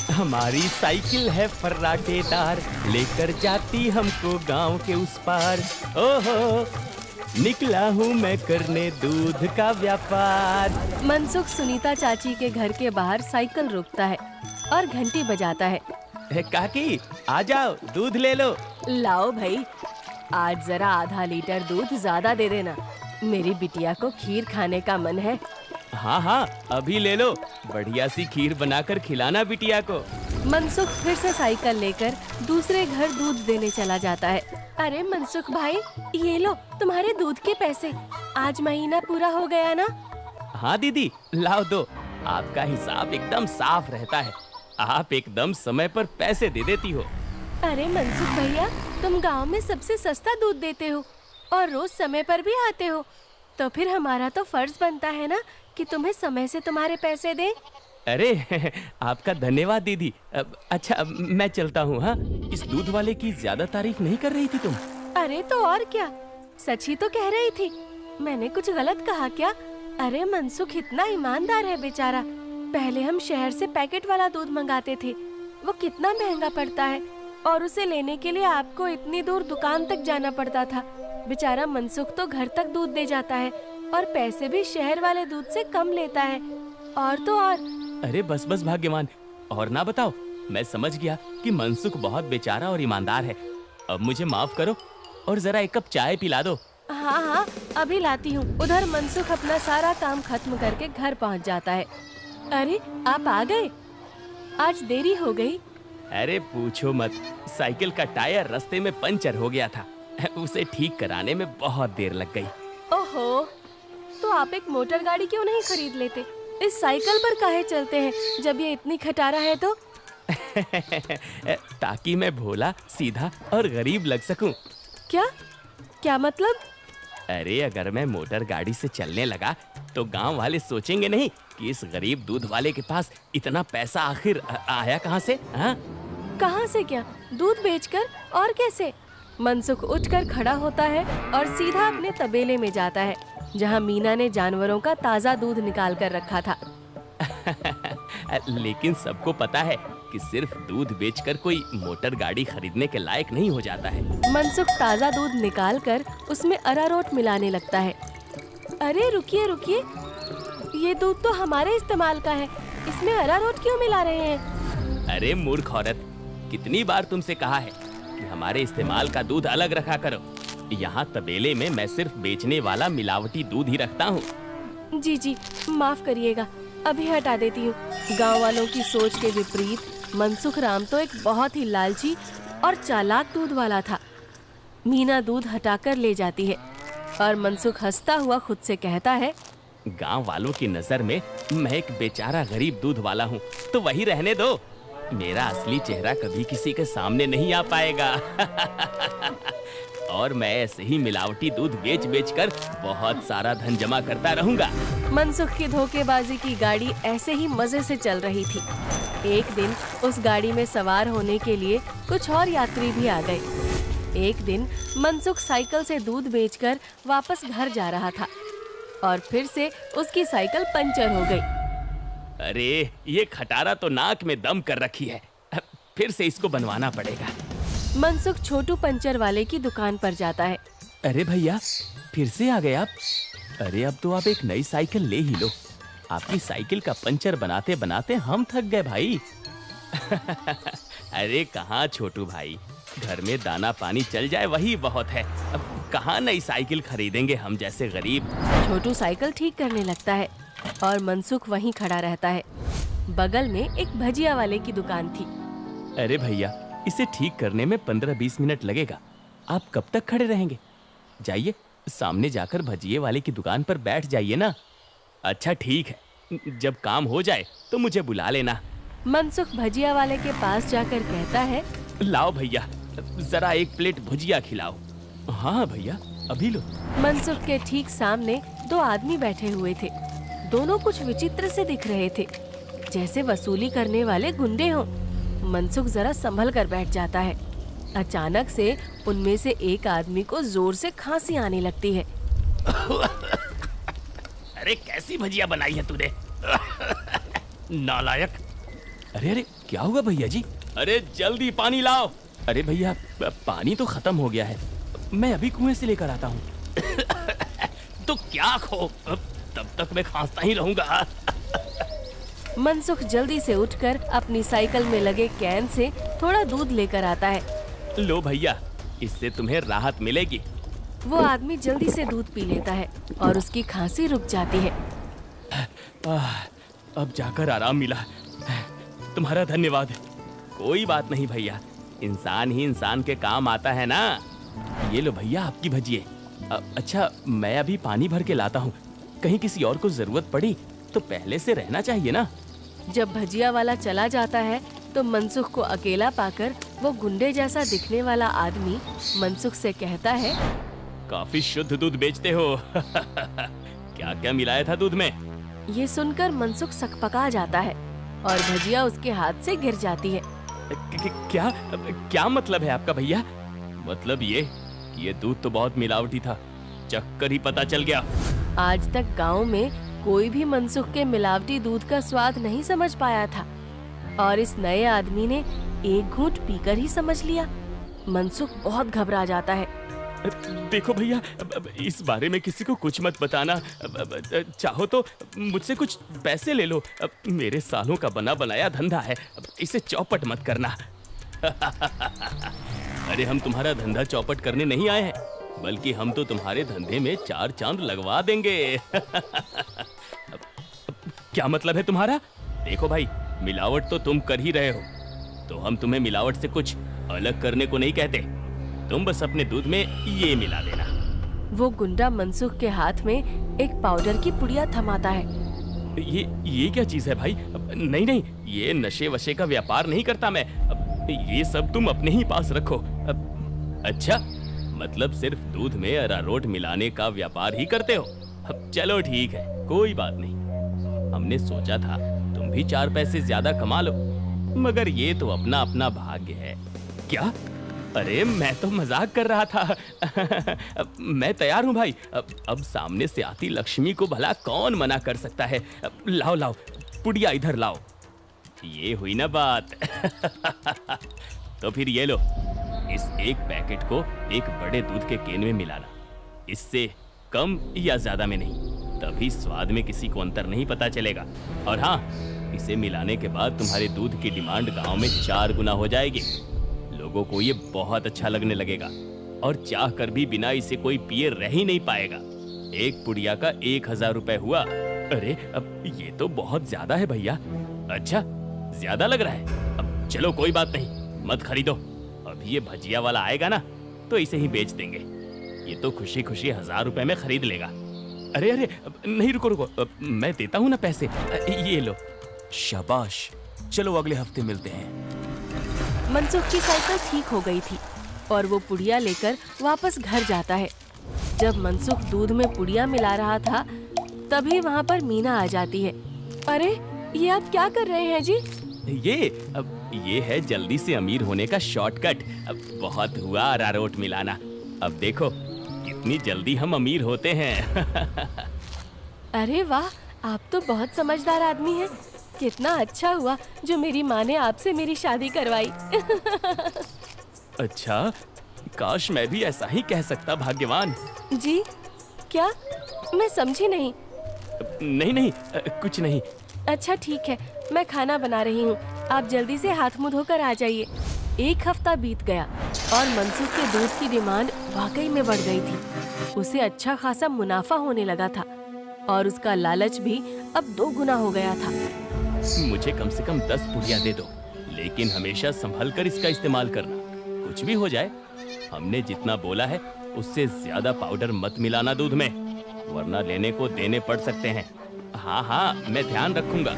हमारी साइकिल है फर्राटेदार, लेकर जाती हमको गांव के उस पार। ओहो, निकला हूँ मैं करने दूध का व्यापार। मनसुख सुनीता चाची के घर के बाहर साइकिल रोकता है और घंटी बजाता है। काकी, आ जाओ, दूध ले लो। लाओ भाई, आज जरा आधा लीटर दूध ज्यादा दे देना, मेरी बिटिया को खीर खाने का मन है। हाँ हाँ, अभी ले लो, बढ़िया सी खीर बनाकर खिलाना बिटिया को। मनसुख फिर से साइकिल लेकर दूसरे घर दूध देने चला जाता है। अरे मनसुख भाई, ये लो तुम्हारे दूध के पैसे, आज महीना पूरा हो गया ना? हाँ दीदी, लाओ दो, आपका हिसाब एकदम साफ रहता है, आप एकदम समय पर पैसे दे देती हो। अरे मनसुख भैया, तुम गांव में सबसे सस्ता दूध देते हो और रोज समय पर भी आते हो, तो फिर हमारा तो फर्ज बनता है ना कि तुम्हें समय से तुम्हारे पैसे दें। अरे आपका धन्यवाद दीदी। अच्छा, मैं चलता हूँ। हाँ, इस दूध वाले की ज्यादा तारीफ नहीं कर रही थी तुम? अरे तो और क्या, सच ही तो कह रही थी, मैंने कुछ गलत कहा क्या? अरे मनसुख इतना ईमानदार है बेचारा। पहले हम शहर से पैकेट वाला दूध मंगाते थे, वो कितना महंगा पड़ता है, और उसे लेने के लिए आपको इतनी दूर दुकान तक जाना पड़ता था। बेचारा मनसुख तो घर तक दूध दे जाता है और पैसे भी शहर वाले दूध से कम लेता है। और तो और। अरे बस बस भाग्यवान, और ना बताओ, मैं समझ गया कि मनसुख बहुत बेचारा और ईमानदार है। अब मुझे माफ करो और जरा एक कप चाय पिला दो। हाँ हाँ, अभी लाती हूँ। उधर मनसुख अपना सारा काम खत्म करके घर पहुँच जाता है। अरे आप आ गए, आज देरी हो गई। अरे पूछो मत, साइकिल का टायर रास्ते में पंचर हो गया था, उसे ठीक कराने में बहुत देर लग गई। ओहो, तो आप एक मोटर गाड़ी क्यों नहीं खरीद लेते? इस साइकिल पर काहे चलते हैं जब ये इतनी खटारा है तो? ताकि मैं भोला, सीधा और गरीब लग सकूं। क्या क्या मतलब? अरे अगर मैं मोटर गाड़ी से चलने लगा तो गांव वाले सोचेंगे नहीं कि इस गरीब दूध वाले के पास इतना पैसा आखिर आया कहां से? हाँ, कहां से क्या? दूध बेचकर? और कैसे? मनसुख उठकर खड़ा होता है और सीधा अपने तबेले में जाता है, जहां मीना ने जानवरों का ताजा दूध निकाल कर रखा था। लेकिन सबको पता है कि सिर्फ दूध बेचकर कोई मोटर गाड़ी खरीदने के लायक नहीं हो जाता है। मनसुख ताजा दूध निकालकर उसमें अरारोट मिलाने लगता है। अरे रुकिए रुकिए, ये दूध तो हमारे इस्तेमाल का है, इसमें अरारोट क्यों मिला रहे हैं? अरे मूर्ख औरत, कितनी बार तुमसे कहा है कि हमारे इस्तेमाल का दूध अलग रखा करो। यहाँ तबेले में मैं सिर्फ बेचने वाला मिलावटी दूध ही रखता हूँ। जी जी, माफ करिएगा, अभी हटा देती हूँ। गांव वालों की सोच के विपरीत मनसुख राम तो एक बहुत ही लालची और चालाक दूध वाला था। मीना दूध हटाकर ले जाती है और मनसुख हंसता हुआ खुद से कहता है, गांव वालों की नजर में मैं एक बेचारा गरीब दूध वाला हूँ, तो वही रहने दो। मेरा असली चेहरा कभी किसी के सामने नहीं आ पाएगा। और मैं ऐसे ही मिलावटी दूध बेच बेच कर बहुत सारा धन जमा करता रहूंगा। मनसुख की धोखेबाजी की गाड़ी ऐसे ही मजे से चल रही थी। एक दिन उस गाड़ी में सवार होने के लिए कुछ और यात्री भी आ गए। एक दिन मनसुख साइकिल से दूध बेचकर वापस घर जा रहा था और फिर से उसकी साइकिल पंचर हो गई। अरे ये खटारा तो नाक में दम कर रखी है, फिर से इसको बनवाना पड़ेगा। मनसुख छोटू पंचर वाले की दुकान पर जाता है। अरे भैया, फिर से आ गए आप? अरे अब तो आप एक नई साइकिल ले ही लो, आपकी साइकिल का पंचर बनाते बनाते हम थक गए भाई। अरे कहाँ छोटू भाई, घर में दाना पानी चल जाए वही बहुत है, अब कहाँ नई साइकिल खरीदेंगे हम जैसे गरीब। छोटू साइकिल ठीक करने लगता है और मनसुख वहीं खड़ा रहता है। बगल में एक भजिया वाले की दुकान थी। अरे भैया, इसे ठीक करने में 15-20 मिनट लगेगा, आप कब तक खड़े रहेंगे? जाइए, सामने जाकर भजिए वाले की दुकान पर बैठ जाइए ना। अच्छा ठीक है, जब काम हो जाए तो मुझे बुला लेना। मनसुख भजिया वाले के पास जाकर कहता है, लाओ भैया, जरा एक प्लेट भुजिया खिलाओ। हाँ भैया, अभी लो। मनसुख के ठीक सामने दो आदमी बैठे हुए थे। दोनों कुछ विचित्र से दिख रहे थे, जैसे वसूली करने वाले गुंडे हों। मनसुख जरा संभल कर बैठ जाता है। अचानक से उनमें से एक आदमी को जोर से खांसी आने लगती है। अरे कैसी भजिया बनाई है तूने? नालायक, अरे अरे क्या हुआ भैया जी? अरे जल्दी पानी लाओ। अरे भैया पानी तो खत्म हो गया है, मैं अभी कुएं से लेकर आता हूँ। तो क्या खो, तब तक मैं खांसता ही रहूंगा। मनसुख जल्दी से उठकर अपनी साइकिल में लगे कैन से थोड़ा दूध लेकर आता है। लो भैया, इससे तुम्हें राहत मिलेगी। वो आदमी जल्दी से दूध पी लेता है और उसकी खांसी रुक जाती है। अब जाकर आराम मिला, तुम्हारा धन्यवाद। कोई बात नहीं भैया, इंसान ही इंसान के काम आता है ना। ये लो भैया आपकी भजिए। अच्छा मैं अभी पानी भर के लाता हूँ, कहीं किसी और को जरूरत पड़ी तो पहले से रहना चाहिए ना। जब भजिया वाला चला जाता है तो मनसुख को अकेला पाकर वो गुंडे जैसा दिखने वाला आदमी मनसुख से कहता है, काफी शुद्ध दूध बेचते हो। क्या क्या मिलाया था दूध में? ये सुनकर मनसुख सकपका जाता है और भजिया उसके हाथ से गिर जाती है। क्या क्या मतलब है आपका भैया? मतलब ये कि ये दूध तो बहुत मिलावटी था, चक्कर ही पता चल गया। आज तक गांव में कोई भी मनसुख के मिलावटी दूध का स्वाद नहीं समझ पाया था और इस नए आदमी ने एक घूंट पीकर ही समझ लिया। मनसुख बहुत घबरा जाता है। देखो भैया, इस बारे में किसी को कुछ मत बताना। चाहो तो मुझसे कुछ पैसे ले लो, मेरे सालों का बना बनाया धंधा है, इसे चौपट मत करना। अरे हम तुम्हारा धंधा चौपट करने नहीं आए हैं, बल्कि हम तो तुम्हारे धंधे में 4 चांद लगवा देंगे। क्या मतलब है तुम्हारा? देखो भाई, मिलावट तो तुम कर ही रहे हो, तो हम तुम्हें मिलावट से कुछ अलग करने को नहीं कहते। तुम बस अपने दूध में ये मिला देना। वो गुंडा मनसुख के हाथ में एक पाउडर की पुड़िया थमाता है। ये क्या चीज है भाई? नहीं नहीं, ये नशे वशे का व्यापार नहीं करता मैं। ये सब तुम अपने ही पास रखो। अच्छा, मतलब सिर्फ दूध में अरारोट मिलाने का व्यापार ही करते हो? चलो ठीक है, कोई बात नहीं। हमने सोचा था तुम भी 4 पैसे ज्यादा कमा लो, मगर ये तो अपना अपना भाग्य है। क्या? अरे मैं तो मजाक कर रहा था। मैं तैयार हूँ भाई। अब सामने से आती लक्ष्मी को भला कौन मना कर सकता है। लाओ लाओ, पुड़िया इधर लाओ। ये हुई ना बात। तो फिर ये लो, इस एक पैकेट को एक बड़े दूध के केन में मिलाना। इससे कम या ज्यादा में नहीं, तभी स्वाद में किसी को अंतर नहीं पता चलेगा। और हाँ, इसे मिलाने के बाद तुम्हारे दूध की डिमांड गांव में 4 गुना हो जाएगी। लोगों को ये बहुत अच्छा लगने लगेगा और चाह कर भी बिना इसे कोई पिए रह ही नहीं पाएगा। एक पुड़िया का 1000 रुपए हुआ। अरे अब ये तो बहुत ज्यादा है भैया। अच्छा, ज्यादा लग रहा है? अब चलो कोई बात नहीं, मत खरीदो। अभी ये भजिया वाला आएगा ना, तो इसे ही बेच देंगे। ये तो खुशी खुशी 1000 रुपए में खरीद लेगा। अरे अरे नहीं, रुको रुको, मैं देता हूँ ना पैसे। ये लो। शाबाश, चलो अगले हफ्ते मिलते हैं। मनसुख की साइकिल ठीक हो गई थी और वो पुड़िया लेकर वापस घर जाता है। जब मनसुख दूध में पुड़िया मिला रहा था, तभी वहाँ पर मीना आ जाती है। अरे ये आप क्या कर रहे हैं जी? ये है जल्दी से अमीर होने का शॉर्टकट। बहुत हुआ अरारोट मिलाना, अब देखो कितनी जल्दी हम अमीर होते हैं। अरे वाह, आप तो बहुत समझदार आदमी हैं। कितना अच्छा हुआ जो मेरी माँ ने आपसे मेरी शादी करवाई। अच्छा, काश मैं भी ऐसा ही कह सकता, भाग्यवान। जी क्या? मैं समझी नहीं। नहीं नहीं, कुछ नहीं। अच्छा ठीक है, मैं खाना बना रही हूँ, आप जल्दी से हाथ मुंह धोकर आ जाइए। 1 हफ्ता बीत गया और मनसुख के दूध की डिमांड वाकई में बढ़ गई थी। उसे अच्छा खासा मुनाफा होने लगा था और उसका लालच भी अब 2 गुना हो गया था। मुझे कम से कम 10 पुड़िया दे दो, लेकिन हमेशा संभल कर इसका इस्तेमाल करना। कुछ भी हो जाए, हमने जितना बोला है उससे ज्यादा पाउडर मत मिलाना दूध में, वरना लेने को देने पड़ सकते हैं। हाँ हाँ, मैं ध्यान रखूंगा।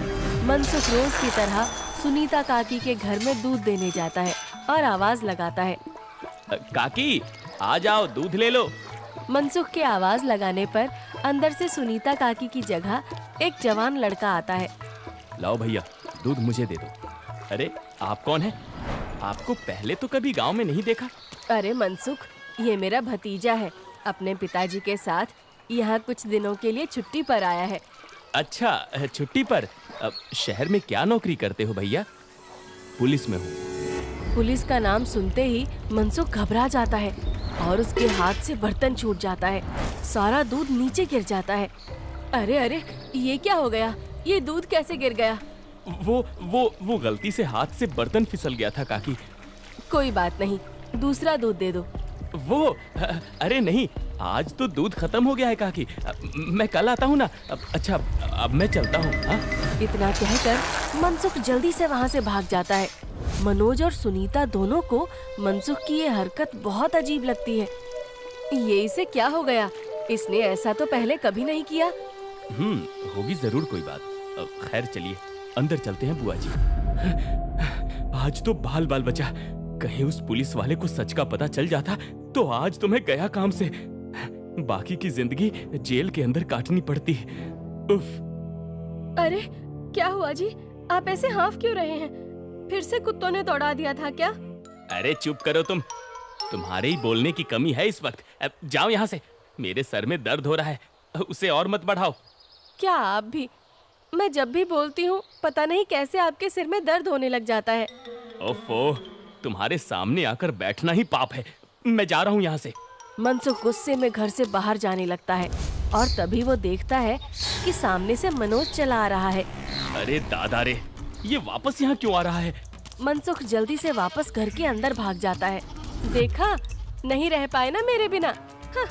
मनसुख रोज की तरह सुनीता काकी के घर में दूध देने जाता है और आवाज लगाता है, काकी आ जाओ, दूध ले लो। मनसुख के आवाज लगाने पर अंदर से सुनीता काकी की जगह एक जवान लड़का आता है। लाओ भैया, दूध मुझे दे दो। अरे आप कौन है? आपको पहले तो कभी गांव में नहीं देखा। अरे मनसुख, ये मेरा भतीजा है, अपने पिताजी के साथ यहाँ कुछ दिनों के लिए छुट्टी पर आया है। अच्छा, छुट्टी पर? शहर में क्या नौकरी करते हो भैया? पुलिस में हूँ। पुलिस का नाम सुनते ही मनसुख घबरा जाता है और उसके हाथ से बर्तन छूट जाता है। सारा दूध नीचे गिर जाता है। अरे अरे, ये क्या हो गया? ये दूध कैसे गिर गया? वो गलती से हाथ से बर्तन फिसल गया था काकी। कोई बात नहीं, दूसरा दूध दे दो। अरे नहीं, आज तो दूध खत्म हो गया है काकी। मैं कल आता हूँ ना। अच्छा, अब मैं चलता हूँ। हाँ? इतना कहकर मनसुख जल्दी से वहाँ से भाग जाता है। मनोज और सुनीता दोनों को मनसुख की ये हरकत बहुत अजीब लगती है। ये इसे क्या हो गया? इसने ऐसा तो पहले कभी नहीं किया। होगी जरूर कोई बात। खैर चलिए अंदर चलते हैं बुआ जी। आज तो बाल बाल बचा। कहीं उस पुलिस वाले को सच का पता चल जाता तो आज तो मैं गया काम से। बाकी की जिंदगी जेल के अंदर काटनी पड़ती। उफ। अरे क्या हुआ जी? आप ऐसे हाफ क्यों रहे हैं? फिर से कुत्तों ने दौड़ा दिया था क्या? अरे चुप करो तुम। तुम्हारे ही बोलने की कमी है इस वक्त। अब जाओ यहाँ से। मेरे सर में दर्द हो रहा है, उसे और मत बढ़ाओ। क्या आप भी? मैं जब भी बोलती हूँ पता नहीं कैसे आपके सिर में दर्द होने लग जाता है। ओफो, तुम्हारे सामने आकर बैठना ही पाप है। मैं जा रहा हूँ यहाँ से। मनसुख गुस्से में घर से बाहर जाने लगता है और तभी वो देखता है कि सामने से मनोज चला आ रहा है। अरे दादा रे, ये वापस यहाँ क्यों आ रहा है? मनसुख जल्दी से वापस घर के अंदर भाग जाता है। देखा, नहीं रह पाए ना मेरे बिना। हाँ।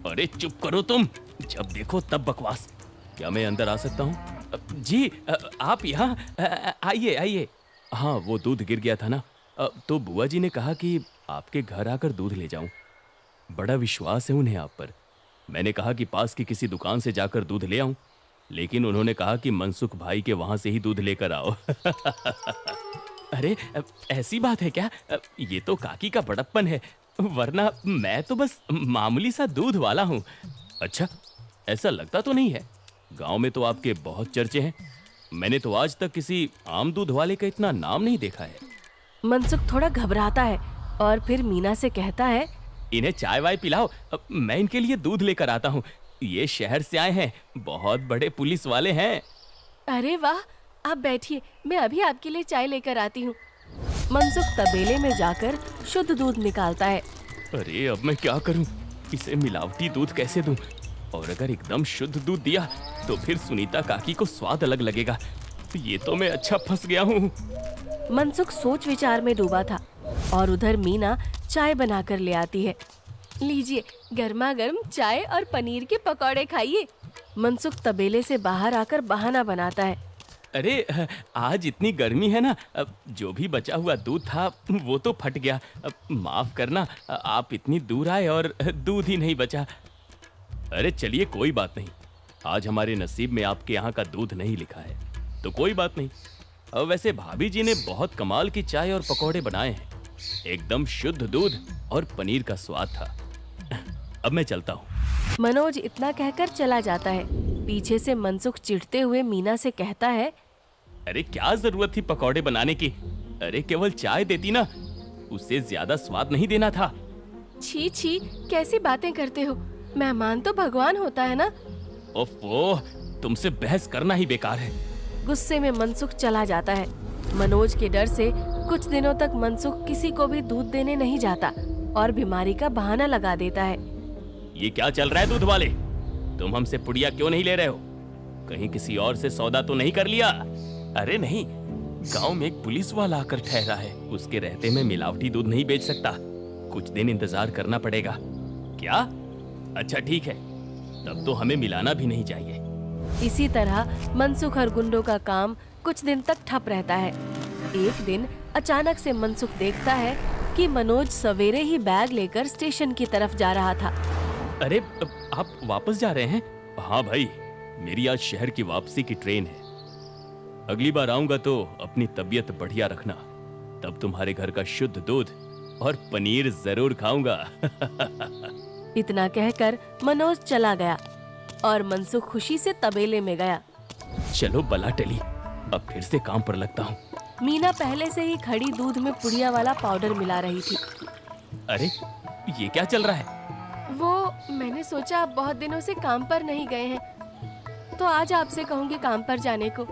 अरे चुप करो तुम, जब देखो तब बकवास। क्या मैं अंदर आ सकता हूँ? जी, आप यहाँ आइए आइए। हाँ, वो दूध गिर गया था ना, तो बुआ जी ने कहा कि आपके घर आकर दूध ले जाऊं। बड़ा विश्वास है उन्हें आप पर। मैंने कहा कि पास की किसी दुकान से जाकर दूध ले आऊं, लेकिन उन्होंने कहा कि मनसुख भाई के वहां से ही दूध लेकर आओ। अरे ऐसी बात है क्या? ये तो काकी का बड़प्पन है, वरना मैं तो बस मामूली सा दूध वाला हूँ। अच्छा, ऐसा लगता तो नहीं है। गांव में तो आपके बहुत चर्चे हैं। मैंने तो आज तक किसी आम दूध वाले का इतना नाम नहीं देखा है। मनसुख थोड़ा घबराता है और फिर मीना से कहता है, इन्हें चाय वाय पिलाओ, मैं इनके लिए दूध लेकर आता हूँ। ये शहर से आए हैं, बहुत बड़े पुलिस वाले हैं। अरे वाह, आप बैठिए, मैं अभी आपके लिए चाय लेकर आती हूँ। मनसुख तबेले में जाकर शुद्ध दूध निकालता है। अरे अब मैं क्या करूँ? इसे मिलावटी दूध कैसे दूँ? और अगर एकदम शुद्ध दूध दिया तो फिर सुनीता काकी को स्वाद अलग लगेगा। ये तो मैं अच्छा फंस गया हूँ। मनसुख सोच विचार में डूबा था और उधर मीना चाय बनाकर ले आती है। लीजिए, गर्मा गर्म चाय और पनीर के पकौड़े खाइए। मनसुख तबेले से बाहर आकर बहाना बनाता है। अरे आज इतनी गर्मी है ना, जो भी बचा हुआ दूध था वो तो फट गया। माफ करना, आप इतनी दूर आए और दूध ही नहीं बचा। अरे चलिए, कोई बात नहीं। आज हमारे नसीब में आपके यहाँ का दूध नहीं लिखा है, तो कोई बात नहीं। वैसे भाभी जी ने बहुत कमाल की चाय और पकौड़े बनाए हैं। एकदम शुद्ध दूध और पनीर का स्वाद था। अब मैं चलता हूँ। मनोज इतना कहकर चला जाता है। पीछे से मनसुख चिढ़ते हुए मीना से कहता है, अरे क्या जरूरत थी पकौड़े बनाने की? अरे केवल चाय देती ना, उससे ज्यादा स्वाद नहीं देना था। छी छी, कैसी बातें करते हो? मेहमान तो भगवान होता है ना। ओफो, तुमसे बहस करना ही बेकार है। गुस्से में मनसुख चला जाता है। मनोज के डर से कुछ दिनों तक मनसुख किसी को भी दूध देने नहीं जाता और बीमारी का बहाना लगा देता है। ये क्या चल रहा है दूध वाले? तुम हमसे पुड़िया क्यों नहीं ले रहे हो? कहीं किसी और से सौदा तो नहीं कर लिया? अरे नहीं, गांव में एक पुलिस वाला आकर ठहरा है। उसके रहते मैं मिलावटी दूध नहीं बेच सकता। कुछ दिन इंतजार करना पड़ेगा। क्या? अच्छा ठीक है, तब तो हमें मिलाना भी नहीं चाहिए। इसी तरह मनसुख और गुंडों का काम कुछ दिन तक ठप रहता है। एक दिन अचानक से मनसुख देखता है कि मनोज सवेरे ही बैग लेकर स्टेशन की तरफ जा रहा था। अरे आप वापस जा रहे हैं? हाँ भाई, मेरी आज शहर की वापसी की ट्रेन है। अगली बार आऊंगा तो अपनी तबीयत बढ़िया रखना, तब तुम्हारे घर का शुद्ध दूध और पनीर जरूर खाऊंगा। इतना कहकर मनोज चला गया और मनसुख खुशी से तबेले में गया। चलो बला टली, अब फिर से काम पर लगता हूँ। मीना पहले से ही खड़ी दूध में पुड़िया वाला पाउडर मिला रही थी। अरे ये क्या चल रहा है? वो मैंने सोचा आप बहुत दिनों से काम पर नहीं गए हैं, तो आज आपसे कहूँगी काम पर जाने को।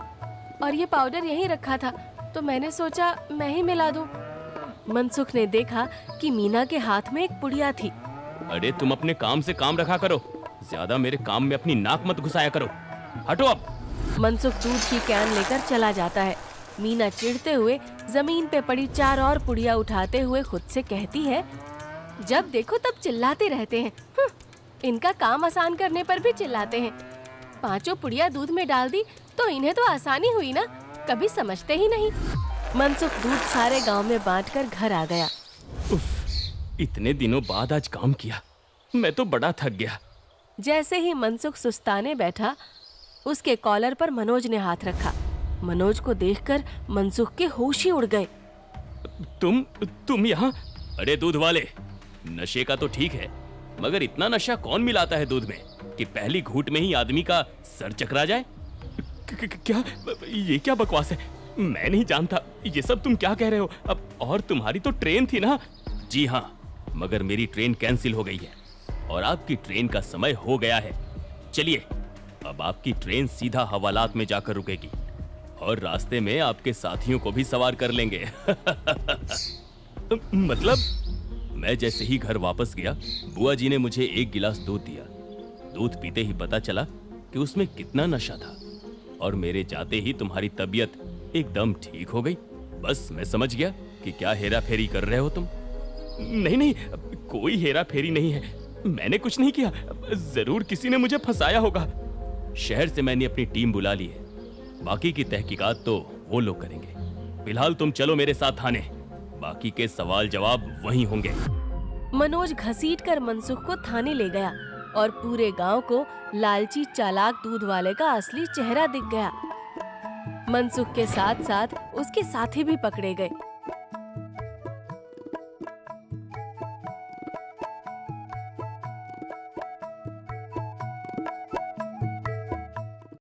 और ये पाउडर यहीं रखा था, तो मैंने सोचा मैं ही मिला दूं। मनसुख ने देखा कि मीना के हाथ में एक पुड़िया थी। अरे तुम अपने काम से काम रखा करो, ज्यादा मेरे काम में अपनी नाक मत घुसाया करो। हटो अब। मनसुख दूध की कैन लेकर चला जाता है। मीना चिढ़ते हुए जमीन पे पड़ी 4 और पुड़िया उठाते हुए खुद से कहती है, जब देखो तब चिल्लाते रहते हैं। इनका काम आसान करने पर भी चिल्लाते हैं। 5 पुड़िया दूध में डाल दी तो इन्हें तो आसानी हुई ना, कभी समझते ही नहीं। मनसुख दूध सारे गांव में बांटकर घर आ गया। उफ, इतने दिनों बाद आज काम किया, मैं तो बड़ा थक गया। जैसे ही मनसुख सुस्ताने बैठा, उसके कॉलर पर मनोज ने हाथ रखा। मनोज को देखकर मनसुख के होश ही उड़ गए। तुम यहाँ? अरे दूध वाले, नशे का तो ठीक है, मगर इतना नशा कौन मिलाता है दूध में कि पहली घूंट में ही आदमी का सर चकरा जाए? क्या ये क्या बकवास है? मैं नहीं जानता ये सब तुम क्या कह रहे हो। अब और तुम्हारी तो ट्रेन थी ना? जी हाँ, मगर मेरी ट्रेन कैंसिल हो गई है और आपकी ट्रेन का समय हो गया है। चलिए, अब आपकी ट्रेन सीधा हवालात में जाकर रुकेगी और रास्ते में आपके साथियों को भी सवार कर लेंगे। मतलब मैं जैसे ही घर वापस गया, बुआ जी ने मुझे 1 गिलास दूध दिया। दूध पीते ही पता चला कि उसमें कितना नशा था और मेरे जाते ही तुम्हारी तबीयत एकदम ठीक हो गई। बस मैं समझ गया कि क्या हेरा फेरी कर रहे हो तुम। नहीं, कोई हेरा फेरी नहीं है, मैंने कुछ नहीं किया। जरूर किसी ने मुझे फंसाया होगा। शहर से मैंने अपनी टीम बुला ली है, बाकी की तहकीकात तो वो लोग करेंगे। फिलहाल तुम चलो मेरे साथ थाने, बाकी के सवाल जवाब वहीं होंगे। मनोज घसीटकर मनसुख को थाने ले गया और पूरे गांव को लालची चालाक दूध वाले का असली चेहरा दिख गया। मनसुख के साथ साथ उसके साथी भी पकड़े गए।